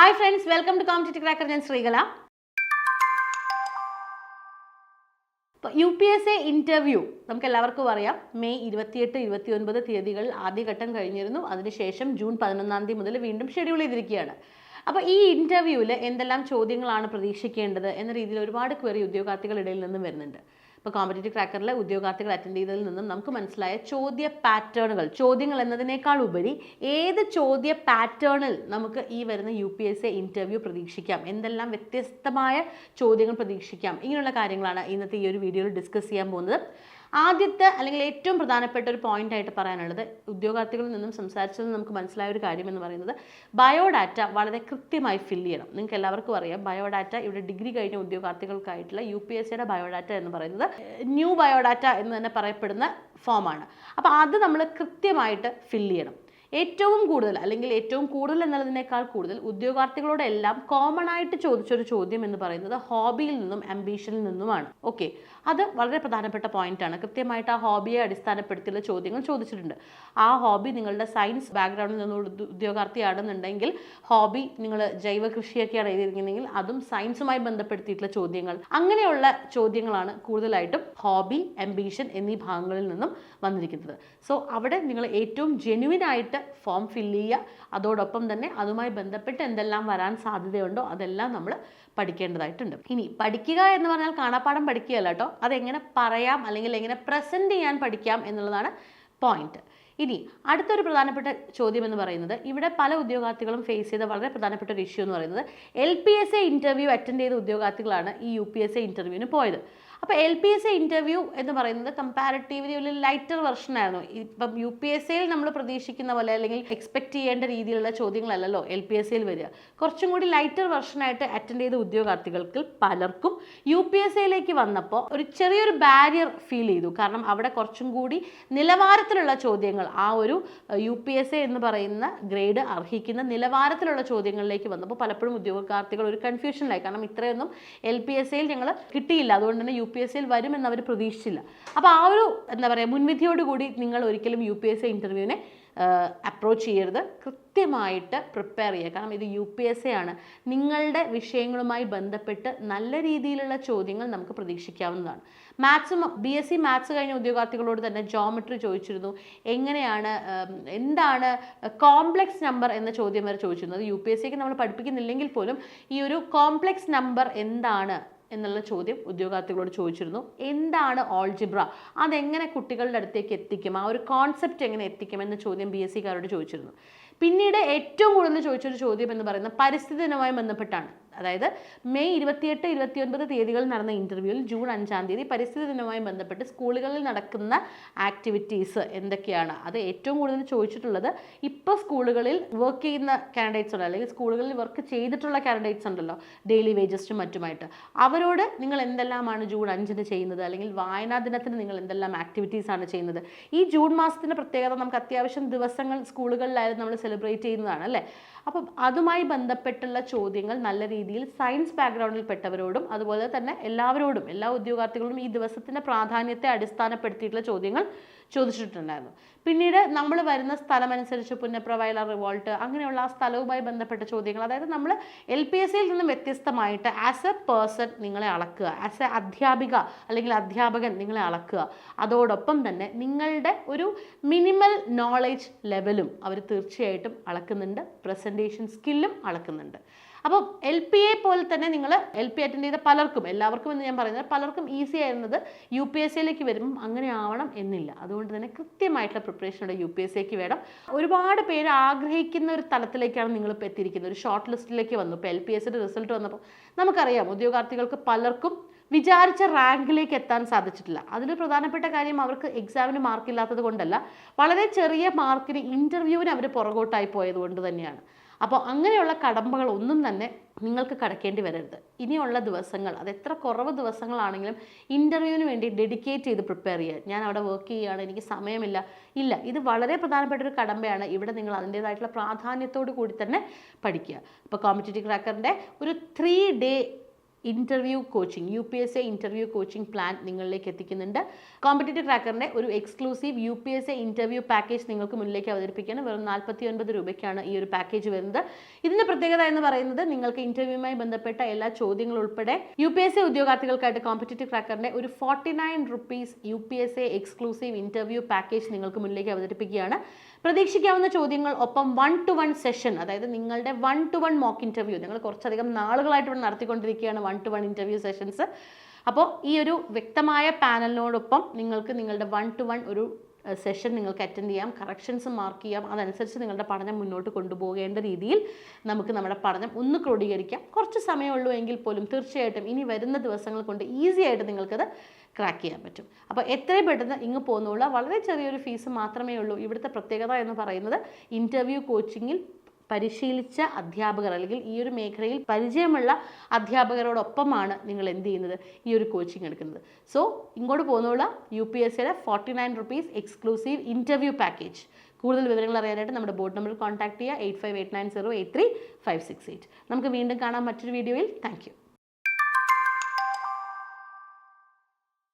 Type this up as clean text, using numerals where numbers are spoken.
Hi friends, welcome to competitive cracker. ഞാൻ ശ്രീകല. ഇപ്പോൾ UPSC interview നമുക്ക് എല്ലാവർക്കും അറിയാം. മെയ് 28, 29 തീയതികളിൽ ആദ്യഘട്ടം കഴിഞ്ഞിരുന്നു. അതിനുശേഷം ജൂൺ 11 മുതൽ വീണ്ടും ഷെഡ്യൂൾ ചെയ്തിരിക്കുകയാണ്. അപ്പോൾ ഈ ഇൻ്റർവ്യൂവിൽ എന്തെല്ലാം ചോദ്യങ്ങളാണ് പ്രതീക്ഷിക്കേണ്ടത് എന്ന രീതിയിൽ ഒരുപാട് ക്വറി ഉദ്യോഗാർത്ഥികളുടെ ഇടയിൽ നിന്നും വരുന്നുണ്ട്. ഇപ്പോൾ കോമ്പറ്റേറ്റീവ് ക്രാക്കറിലെ ഉദ്യോഗാർത്ഥികൾ അറ്റൻഡ് ചെയ്തതിൽ നിന്നും നമുക്ക് മനസ്സിലായ ചോദ്യ പാറ്റേണുകൾ, ചോദ്യങ്ങൾ എന്നതിനേക്കാൾ ഉപരി ഏത് ചോദ്യ പാറ്റേണിൽ നമുക്ക് ഈ വരുന്ന UPSC ഇൻ്റർവ്യൂ പ്രതീക്ഷിക്കാം, എന്തെല്ലാം വ്യത്യസ്തമായ ചോദ്യങ്ങൾ പ്രതീക്ഷിക്കാം, ഇങ്ങനെയുള്ള കാര്യങ്ങളാണ് ഇന്നത്തെ ഈ ഒരു വീഡിയോയിൽ ഡിസ്കസ് ചെയ്യാൻ പോകുന്നത്. ആദ്യത്തെ അല്ലെങ്കിൽ ഏറ്റവും പ്രധാനപ്പെട്ട ഒരു പോയിന്റ് ആയിട്ട് പറയാനുള്ളത്, ഉദ്യോഗാർത്ഥികളിൽ നിന്നും സംസാരിച്ചത് നമുക്ക് മനസ്സിലായ ഒരു കാര്യം എന്ന് പറയുന്നത്, ബയോഡാറ്റ വളരെ കൃത്യമായി ഫില്ല് ചെയ്യണം. നിങ്ങൾക്ക് എല്ലാവർക്കും അറിയാം, ബയോഡാറ്റ ഇവിടെ ഡിഗ്രി കഴിഞ്ഞ ഉദ്യോഗാർത്ഥികൾക്കായിട്ടുള്ള UPSCയുടെ ബയോഡാറ്റ എന്ന് പറയുന്നത് ന്യൂ ബയോഡാറ്റ എന്ന് തന്നെ പറയപ്പെടുന്ന ഫോമാണ്. അപ്പോൾ അത് നമ്മൾ കൃത്യമായിട്ട് ഫില്ല് ചെയ്യണം. ഏറ്റവും കൂടുതൽ എന്നുള്ളതിനേക്കാൾ കൂടുതൽ ഉദ്യോഗാർത്ഥികളോടെല്ലാം കോമൺ ആയിട്ട് ചോദിച്ചൊരു ചോദ്യം എന്ന് പറയുന്നത് ഹോബിയിൽ നിന്നും അംബീഷനിൽ നിന്നുമാണ്. ഓക്കെ, അത് വളരെ പ്രധാനപ്പെട്ട പോയിന്റ് ആണ്. കൃത്യമായിട്ട് ആ ഹോബിയെ അടിസ്ഥാനപ്പെടുത്തിയുള്ള ചോദ്യങ്ങൾ ചോദിച്ചിട്ടുണ്ട്. ആ ഹോബി നിങ്ങളുടെ സയൻസ് ബാക്ക്ഗ്രൗണ്ടിൽ നിന്നുള്ള ഉദ്യോഗാർത്ഥിയാണെന്നുണ്ടെങ്കിൽ ഹോബി നിങ്ങൾ ജൈവ കൃഷിയൊക്കെയാണ് എഴുതിയിരിക്കുന്നതെങ്കിൽ അതും സയൻസുമായി ബന്ധപ്പെടുത്തിയിട്ടുള്ള ചോദ്യങ്ങൾ, അങ്ങനെയുള്ള ചോദ്യങ്ങളാണ് കൂടുതലായിട്ടും ഹോബി, അംബീഷൻ എന്നീ ഭാഗങ്ങളിൽ നിന്നും വന്നിരിക്കുന്നത്. സോ അവിടെ നിങ്ങൾ ഏറ്റവും ജെന്യുവിൻ ആയിട്ട് ഫോം ഫില്ല് ചെയ്യുക. അതോടൊപ്പം തന്നെ അതുമായി ബന്ധപ്പെട്ട് എന്തെല്ലാം വരാൻ സാധ്യതയുണ്ടോ അതെല്ലാം നമ്മൾ പഠിക്കേണ്ടതായിട്ടുണ്ട്. ഇനി പഠിക്കുക എന്ന് പറഞ്ഞാൽ കാണാപ്പാഠം പഠിക്കുകയല്ല കേട്ടോ, അതെങ്ങനെ പറയാം അല്ലെങ്കിൽ എങ്ങനെ പ്രസൻറ്റ് ചെയ്യാൻ പഠിക്കാം എന്നുള്ളതാണ് പോയിന്റ്. ഇനി അടുത്തൊരു പ്രധാനപ്പെട്ട ചോദ്യം എന്ന് പറയുന്നത്, ഇവിടെ പല ഉദ്യോഗാർത്ഥികളും ഫേസ് ചെയ്ത വളരെ പ്രധാനപ്പെട്ട ഒരു ഇഷ്യൂ എന്ന് പറയുന്നത്, LPSC ഇൻ്റർവ്യൂ അറ്റൻഡ് ചെയ്ത ഉദ്യോഗാർത്ഥികളാണ് ഈ UPSC ഇൻ്റർവ്യൂവിന് പോയത്. അപ്പോൾ LPSC ഇൻ്റർവ്യൂ എന്ന് പറയുന്നത് കമ്പാരിറ്റീവ്ലി ഒരു ലൈറ്റർ വെർഷൻ ആയിരുന്നു. ഇപ്പം UPSCയിൽ നമ്മൾ പ്രതീക്ഷിക്കുന്ന പോലെ അല്ലെങ്കിൽ എക്സ്പെക്ട് ചെയ്യേണ്ട രീതിയിലുള്ള ചോദ്യങ്ങളല്ലല്ലോ LPSCയിൽ വരിക. കുറച്ചും കൂടി ലൈറ്റർ വെർഷനായിട്ട് അറ്റൻഡ് ചെയ്ത ഉദ്യോഗാർത്ഥികൾക്ക് പലർക്കും UPSCയിലേക്ക് വന്നപ്പോൾ ഒരു ചെറിയൊരു ബാരിയർ ഫീൽ ചെയ്തു. കാരണം അവിടെ കുറച്ചും കൂടി നിലവാരത്തിലുള്ള ചോദ്യങ്ങൾ, ആ ഒരു UPSC എന്ന് പറയുന്ന ഗ്രേഡ് അർഹിക്കുന്ന നിലവാരത്തിലുള്ള ചോദ്യങ്ങളിലേക്ക് വന്നപ്പോൾ പലപ്പോഴും ഉദ്യോഗാർത്ഥികൾ ഒരു കൺഫ്യൂഷനിലായി. കാരണം ഇത്രയൊന്നും LPSCയിൽ ഞങ്ങൾ കിട്ടിയില്ല, അതുകൊണ്ട് തന്നെ UPSCയിൽ വരുമെന്ന് അവർ പ്രതീക്ഷിച്ചില്ല. അപ്പോൾ ആ ഒരു മുൻവിധിയോടുകൂടി നിങ്ങൾ ഒരിക്കലും UPSC ഇൻ്റർവ്യൂവിനെ അപ്രോച്ച് ചെയ്യരുത്. കൃത്യമായിട്ട് പ്രിപ്പയർ ചെയ്യുക. കാരണം ഇത് UPSC ആണ്. നിങ്ങളുടെ വിഷയങ്ങളുമായി ബന്ധപ്പെട്ട് നല്ല രീതിയിലുള്ള ചോദ്യങ്ങൾ നമുക്ക് പ്രതീക്ഷിക്കാവുന്നതാണ്. BSc മാത്സ് കഴിഞ്ഞ ഉദ്യോഗാർത്ഥികളോട് തന്നെ ജോമെട്രി ചോദിച്ചിരുന്നു. എന്താണ് കോംപ്ലക്സ് നമ്പർ എന്ന ചോദ്യം വരെ ചോദിച്ചിരുന്നു. അത് UPSCക്ക് നമ്മൾ പഠിപ്പിക്കുന്നില്ലെങ്കിൽ പോലും ഈ ഒരു കോംപ്ലക്സ് നമ്പർ എന്താണ് എന്നുള്ള ചോദ്യം ഉദ്യോഗാർത്ഥികളോട് ചോദിച്ചിരുന്നു. എന്താണ് ഓൾജിബ്ര, അതെങ്ങനെ കുട്ടികളുടെ അടുത്തേക്ക് എത്തിക്കും, ആ ഒരു കോൺസെപ്റ്റ് എങ്ങനെ എത്തിക്കും എന്ന ചോദ്യം BSCക്കാരോട് ചോദിച്ചിരുന്നു. പിന്നീട് ഏറ്റവും കൂടുതൽ ചോദിച്ചൊരു ചോദ്യം എന്ന് പറയുന്നത് പരിസ്ഥിതി ദിനവുമായി ബന്ധപ്പെട്ടാണ്. അതായത് മെയ് 28, 29 തീയതികളിൽ നടന്ന ഇൻ്റർവ്യൂവിൽ ജൂൺ 5 തീയതി പരിസ്ഥിതി ദിനവുമായി ബന്ധപ്പെട്ട് സ്കൂളുകളിൽ നടക്കുന്ന ആക്ടിവിറ്റീസ് എന്തൊക്കെയാണ്, അത് ഏറ്റവും കൂടുതൽ ചോദിച്ചിട്ടുള്ളത്. ഇപ്പോൾ സ്കൂളുകളിൽ വർക്ക് ചെയ്യുന്ന കാൻഡിഡേറ്റ്സ് ഉണ്ട്, അല്ലെങ്കിൽ സ്കൂളുകളിൽ വർക്ക് ചെയ്തിട്ടുള്ള കാൻഡിഡേറ്റ്സ് ഉണ്ടല്ലോ, ഡെയിലി വേജസിനും മറ്റുമായിട്ട്, അവരോട് നിങ്ങൾ എന്തെല്ലാമാണ് ജൂൺ 5 ചെയ്യുന്നത്, അല്ലെങ്കിൽ വായനാ ദിനത്തിന് നിങ്ങൾ എന്തെല്ലാം ആക്ടിവിറ്റീസാണ് ചെയ്യുന്നത്. ഈ ജൂൺ മാസത്തിൻ്റെ പ്രത്യേകത, നമുക്ക് അത്യാവശ്യം ദിവസങ്ങൾ സ്കൂളുകളിലായിരുന്നു നമ്മൾ സെലിബ്രേറ്റ് ചെയ്യുന്നതാണ് അല്ലേ. അപ്പം അതുമായി ബന്ധപ്പെട്ടുള്ള ചോദ്യങ്ങൾ നല്ല രീതിയിൽ സയൻസ് ബാക്ക്ഗ്രൗണ്ടിൽ പെട്ടവരോടും അതുപോലെ തന്നെ എല്ലാവരോടും, എല്ലാ ഉദ്യോഗാർത്ഥികളോടും ഈ ദിവസത്തിൻ്റെ പ്രാധാന്യത്തെ അടിസ്ഥാനപ്പെടുത്തിയിട്ടുള്ള ചോദ്യങ്ങൾ ചോദിച്ചിട്ടുണ്ടായിരുന്നു. പിന്നീട് നമ്മൾ വരുന്ന സ്ഥലമനുസരിച്ച് പുന്നപ്ര, വയലാർ റിവോൾട്ട്, അങ്ങനെയുള്ള ആ സ്ഥലവുമായി ബന്ധപ്പെട്ട ചോദ്യങ്ങൾ, അതായത് നമ്മൾ LPSCയിൽ നിന്നും വ്യത്യസ്തമായിട്ട് ആസ് എ പേഴ്സൺ നിങ്ങളെ അളക്കുക, ആസ് എ അധ്യാപിക അല്ലെങ്കിൽ അധ്യാപകൻ നിങ്ങളെ അളക്കുക. അതോടൊപ്പം തന്നെ നിങ്ങളുടെ ഒരു മിനിമൽ നോളേജ് ലെവലും അവർ തീർച്ചയായിട്ടും അളക്കുന്നുണ്ട്, പ്രസൻറ്റേഷൻ സ്കില്ലും അളക്കുന്നുണ്ട്. അപ്പോൾ LPA പോലെ തന്നെ നിങ്ങൾ LP അറ്റൻഡ് ചെയ്ത പലർക്കും, എല്ലാവർക്കും എന്ന് ഞാൻ പറയുന്നത്, പലർക്കും ഈസി ആയിരുന്നത് UPSCയിലേക്ക് വരുമ്പം അങ്ങനെ ആവണം എന്നില്ല. അതുകൊണ്ട് തന്നെ കൃത്യമായിട്ടുള്ള പ്രിപ്പറേഷനോടെ UPSCക്ക് വേണം. ഒരുപാട് പേര് ആഗ്രഹിക്കുന്ന ഒരു തലത്തിലേക്കാണ് നിങ്ങളിപ്പോൾ എത്തിയിരിക്കുന്നത്. ഒരു ഷോർട്ട് ലിസ്റ്റിലേക്ക് വന്നു. ഇപ്പോൾ LPSCയുടെ റിസൾട്ട് വന്നപ്പോൾ നമുക്കറിയാം ഉദ്യോഗാർത്ഥികൾക്ക് പലർക്കും വിചാരിച്ച റാങ്കിലേക്ക് എത്താൻ സാധിച്ചിട്ടില്ല. അതിൽ പ്രധാനപ്പെട്ട കാര്യം അവർക്ക് എക്സാമിന് മാർക്കില്ലാത്തത് കൊണ്ടല്ല, വളരെ ചെറിയ മാർക്കിന് ഇൻ്റർവ്യൂവിന് അവർ പുറകോട്ടായി പോയത് കൊണ്ട് തന്നെയാണ്. അപ്പോൾ അങ്ങനെയുള്ള കടമ്പകളൊന്നും തന്നെ നിങ്ങൾക്ക് കടക്കേണ്ടി വരരുത്. ഇനിയുള്ള ദിവസങ്ങൾ, അത് എത്ര കുറവ് ദിവസങ്ങളാണെങ്കിലും ഇൻ്റർവ്യൂവിന് വേണ്ടി ഡെഡിക്കേറ്റ് ചെയ്ത് പ്രിപ്പയർ ചെയ്യുക. ഞാൻ അവിടെ വർക്ക് ചെയ്യുകയാണ്, എനിക്ക് സമയമില്ല, ഇല്ല, ഇത് വളരെ പ്രധാനപ്പെട്ട ഒരു കടമ്പയാണ്. ഇവിടെ നിങ്ങൾ അതിൻ്റേതായിട്ടുള്ള പ്രാധാന്യത്തോടു കൂടി തന്നെ പഠിക്കുക. ഇപ്പോൾ കോമ്പറ്റേറ്റീവ് ക്രാക്കറിൻ്റെ ഒരു 3 day interview coaching UPSC interview coaching plan നിങ്ങളിലേക്ക് എത്തിക്കുന്നുണ്ട്. കോമ്പറ്റേറ്റീവ് ക്രാക്കറിൻ്റെ ഒരു എക്സ്ക്ലൂസീവ് UPSC ഇൻ്റർവ്യൂ പാക്കേജ് നിങ്ങൾക്ക് മുന്നിലേക്ക് അവതരിപ്പിക്കുകയാണ്. വെറും 49 രൂപയ്ക്കാണ് ഈ ഒരു പാക്കേജ് വരുന്നത്. ഇതിൻ്റെ പ്രത്യേകത എന്ന് പറയുന്നത് നിങ്ങൾക്ക് ഇൻ്റർവ്യൂവുമായി ബന്ധപ്പെട്ട എല്ലാ ചോദ്യങ്ങളും ഉൾപ്പെടെ UPSC ഉദ്യോഗാർത്ഥികൾക്കായിട്ട് കോമ്പറ്റേറ്റീവ് ക്രാക്കറിൻ്റെ ഒരു 49 rupees UPSC exclusive interview package നിങ്ങൾക്ക് മുന്നിലേക്ക് അവതരിപ്പിക്കുകയാണ്. പ്രതീക്ഷിക്കാവുന്ന ചോദ്യങ്ങൾ, ഒപ്പം 1-to-1 സെഷൻ, അതായത് നിങ്ങളുടെ 1-to-1 മോക്ക് ഇൻ്റർവ്യൂ നിങ്ങൾ കുറച്ചധികം നാളുകളായിട്ട് ഇവിടെ നടത്തിക്കൊണ്ടിരിക്കുകയാണ് 1-to-1 ഇൻ്റർവ്യൂ സെഷൻസ്. അപ്പോൾ ഈ ഒരു വ്യക്തമായ പാനലിനോടൊപ്പം നിങ്ങൾക്ക് നിങ്ങളുടെ 1-to-1 ഒരു സെഷൻ നിങ്ങൾക്ക് അറ്റൻഡ് ചെയ്യാം, കറക്ഷൻസ് മാർക്ക് ചെയ്യാം, അതനുസരിച്ച് നിങ്ങളുടെ പഠനം മുന്നോട്ട് കൊണ്ടുപോകേണ്ട രീതിയിൽ നമുക്ക് നമ്മുടെ പഠനം ഒന്ന് ക്രോഡീകരിക്കാം. കുറച്ച് സമയമുള്ളൂ എങ്കിൽ പോലും തീർച്ചയായിട്ടും ഇനി വരുന്ന ദിവസങ്ങൾ കൊണ്ട് ഈസി ആയിട്ട് നിങ്ങൾക്കത് ക്രാക്ക് ചെയ്യാൻ പറ്റും. അപ്പോൾ എത്രയും പെട്ടെന്ന് ഇങ്ങ് പോകുന്നുള്ള വളരെ ചെറിയൊരു ഫീസ് മാത്രമേ ഉള്ളൂ. ഇവിടുത്തെ പ്രത്യേകത എന്ന് പറയുന്നത് ഇൻ്റർവ്യൂ കോച്ചിങ്ങിൽ പരിശീലിച്ച അധ്യാപകർ അല്ലെങ്കിൽ ഈ ഒരു മേഖലയിൽ പരിചയമുള്ള അധ്യാപകരോടൊപ്പമാണ് നിങ്ങൾ എന്ത് ചെയ്യുന്നത്, ഈ ഒരു കോച്ചിങ് എടുക്കുന്നത്. സോ ഇങ്ങോട്ട് പോകുന്നുള്ള UPSCയുടെ 49 rupees എക്സ്ക്ലൂസീവ് ഇൻ്റർവ്യൂ പാക്കേജ്. കൂടുതൽ വിവരങ്ങൾ അറിയാനായിട്ട് നമ്മുടെ ബോർഡ് നമ്പറിൽ കോൺടാക്ട് ചെയ്യുക 8589083568. നമുക്ക് വീണ്ടും കാണാം മറ്റൊരു വീഡിയോയിൽ. Thank you.